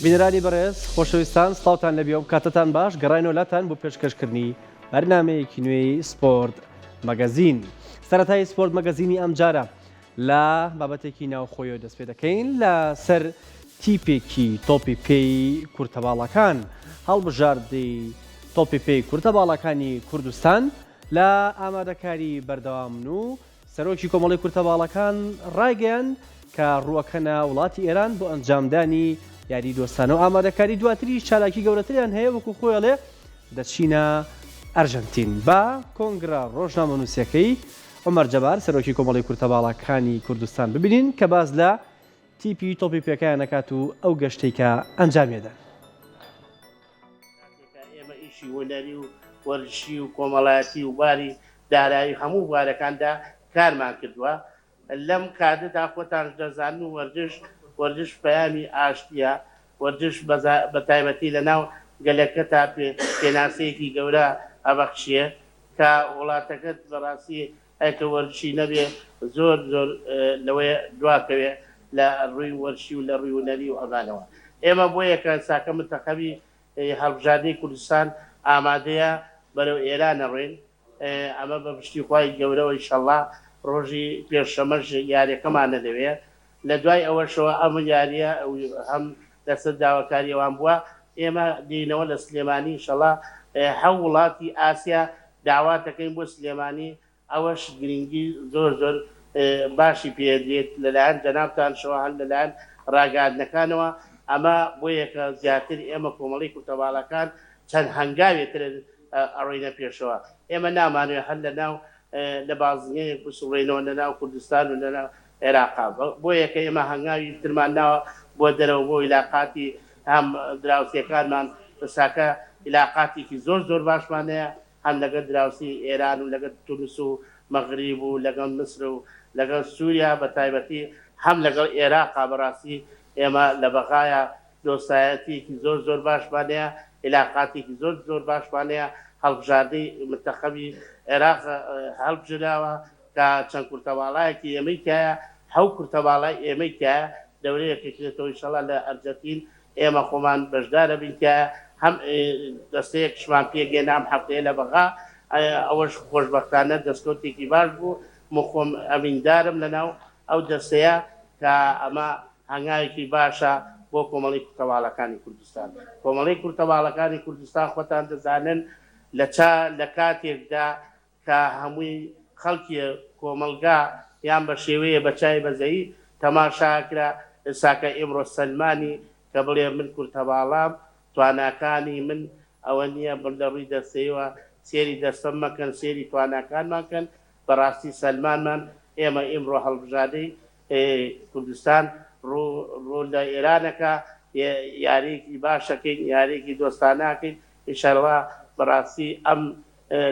بینەرانی بەڕێز خۆشەویستان سڵاوتان لەبێ و کاتتان باش گەڕاینەوە لاتان بۆ پێشکەشکردنی بەرنامەیەکی نوێی سپۆرت مەگەزین. سەرەتای سپۆرت مەگەزینی ئەم جارە لە بابەتێکی ناوخۆیەوە دەست پێ دەکەین لە سەر تیپێکی تۆپی پێی کورتەباڵەکان، هەڵبژاردەی تۆپی پێی کورتەباڵەکانی کوردستان لە ئامادەکاری بەردەوامن و سەرۆکی کۆمەڵی کورتەباڵەکان ڕایگەیاند کە ڕووەکەنە وڵاتی ئێران بۆ ئەنجامدانی یاری دۆستانە و ئامادەکاری دواتری چالاکی گەورەتریان هەیە وەکو خۆیڵێ دەچینە ئەرژەنتین. بە کۆنگرا ڕۆژنامە نووسیەکەی عومەر جەبار سەرۆکی کۆمەڵی کورتەباڵەکانی کوردستان ببینین کە باز لە تیپی تۆپی پێکیان نەکات و ئەو گەشتەی کە ئەنجامێدا. ئێمە ئیشی وەنەری و وەرزشی و کۆمەڵایەتی و باری دارایی هەموو بوارەکاندا کارمان کردووە. لەم کاتەدا خۆتان دەزانن و وەرزش پەیامی ئاشتیە، وەرزش بە تایبەتی لەناو گەلەکە تا پێناسەیەکی گەورە ئەبەخشیە کە وڵاتەکەت بەڕاستی ئەکە وەرزشی نەبێ زۆر لەوەیە دواکەوێ لە ڕووی وەرزشی و لە ڕووی وەنەری و ئەغانەوە. ئێمە بۆ یەکە ساکە منتەخەبی هەڵبژاردەی کوردستان ئامادەیە بەرەو ئێران ئەڕۆین. ئەمە بە پشتی خوای گەورەوە ئینشەڵڵا ڕۆژی پێشەمەش یاریەکەمانە دەوێت. لە دوای ئەوەشەوە ئەم یاریە هەم لەسەر داواکاریەوان بووە. ئێمە دێنەوە لە سلێمانی ئینشەڵڵا هەو وڵاتی ئاسیا داواتەکەین بۆ سلێمانی. ئەوەش گرنگی زۆر باشی پێدرێت لەلایەن جەنابتانشەوە هەر لەلایەن ڕاگەاندنەکانەوە. ئەمە بۆ یەکە زیاتر ئێمە کۆمەڵی کورتەباڵەکان چەند هەنگاوێتر ئەڕۆینە پێشەوە. ئێمە نامانوێت هەر لە بازنگەیەک بسوڕێنەوە لەناو کوردستان و لەناو عێراقا. بۆ یەکە ئێمە هەنگاوی ترمان ناوە بۆ دەرەوە بۆ عیلاقاتی هەم دراوسەکانمان ساکە عیلاقاتێکی زۆر باشمان هەیە، هەم لەگەڵ دراوسی ئێران و لەگەڵ تونس و مەغریب و لەگەڵ مسر و لەگەڵ سووریا بە تایبەتی هەم لەگەڵ عێراقا. بەڕاستی ئێمە لە بەغایە دۆستایەتێکی زۆر باشمان هەیە، عیلاقاتێکی زۆر باشمان هەیە. هەڵبژاردەی منتەخەبی عێراق هەڵبژراوە کە چەند کورتەباڵایەکی ئێمەی تایە، هەو کورتەباڵای ئێمەی تایە دەورەیەکێکێتەوە ئینشەڵڵا لە ئەرجەنتین. ئێمە خۆمان بەشدارە بین تایە، هەم دەستەیەکشمان پێگەێنا ئەم هەفتەیە لە بەغا. ئەوەش خۆشبەختانە دەستکەوتێکی باش بوو. خۆم ئەمیندارم لەناو ئەو دەستەیە کە ئەمە هەنگاوێکی باشە بۆ کۆمەڵی کورتەباڵەکانی کوردستان. کۆمەڵی کورتەباڵەکانی کوردستان خۆتان دەزانن لە کاتێکدا کە هەمووی خەڵکی کۆمەلگا یان بە شێوەیە بە چای بەزەیی تەماشاکرا ساکە ئێمڕۆ سەلمانی کە بڵێ من کورتەباڵام تواناکانی من ئەوە نییە بڵ لە ڕووی دەستەیەوە سێری دەستەم مەکەن، سێری تواناکانمانکەن. بەڕاستی سەلمانمان ئێمە ئێمڕۆ هەڵبژاردەی کوردستان ڕوو لە ئێرانەکە یاریەکی باشەکەین، یاریەکی دۆستاناکەین ئینشەڵڵا. بەڕاستی ئەم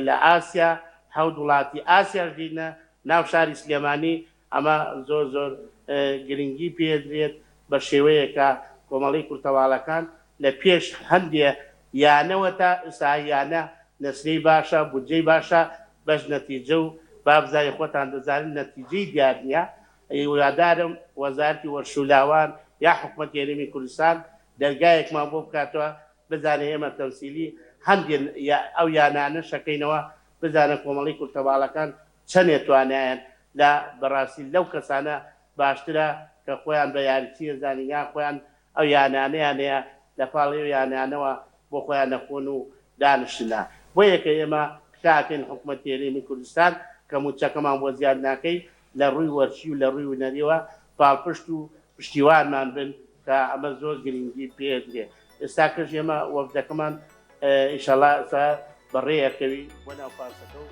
لە ئاسیا هەوت وڵاتی ئاسیاش دینە ناو شاری سلێمانی. ئەمە زۆر گرنگی پێدرێت بە شێوەیەکە کۆمەڵی کورتەباڵەکان لە پێش هەندێ یانەوە تا ئساییانە نەسرەی باشە بودجەی باشە بەش نەتیجە و بابزای خۆتان دەزانن نەتیجەی دیار نییە. یادارم وەزارەتی وەرشولاوان یا حکوومەتی هەرێمی کوردستان دەرگایەکمان بۆ بکاتەوە بزانێ ئێمە تەمسیلی هەندێک ئەو یانانە شەکەینەوە بزانە کۆمەڵی کورتەباڵەکان چەندێ توانایەن لە بەڕاستی لەو کەسانە باشترە کە خۆیان بە یاریچیە زانینیان خۆیان ئەو یانانەیان هەیە لە پاڵی ئەو یانانەوە بۆ خۆیان نەخۆن و دانیشتنە. بۆ یەکە ئێمە کاکەین حکوومەتی هەرێمی کوردستان کە موچەکەمان بۆ زیاد ناکەی لە ڕووی وەرزشی و لە ڕووی وەنەریەوە پاڵپشت و پشتیوانمان بن کە ئەمە زۆر گرنگی پێدرێت. ئێستا کەش ئێمە وەفدەکەمان ئینشەڵڵا بەڕێیەکەوی بۆ ناو پارسەکە و